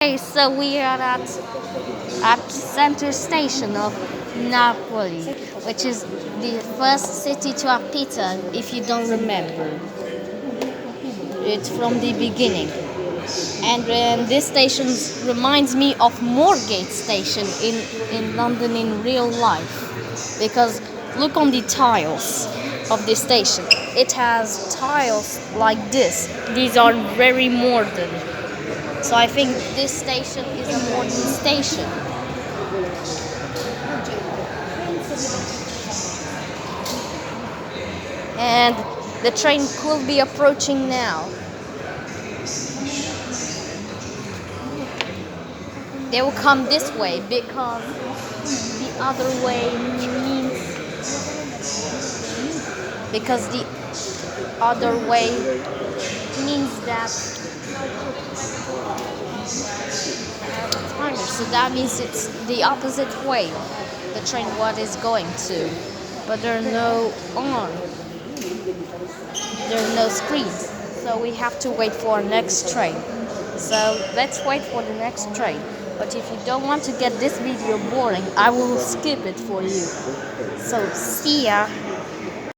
Okay, so we are at center station of Napoli, which is the first city to have pizza. If you don't remember, it's from the beginning. And this station reminds me of Moorgate Station in London in real life, because look on the tiles of the station. It has tiles like this. These are very modern. So I think this station is a modern station. And the train could be approaching now. They will come this way because the other way means the other way means that timer. So that means it's the opposite way the train what is going to. But there are no on. There are no screens. So we have to wait for our next train. So let's wait for the next train. But if you don't want to get this video boring, I will skip it for you. So see ya.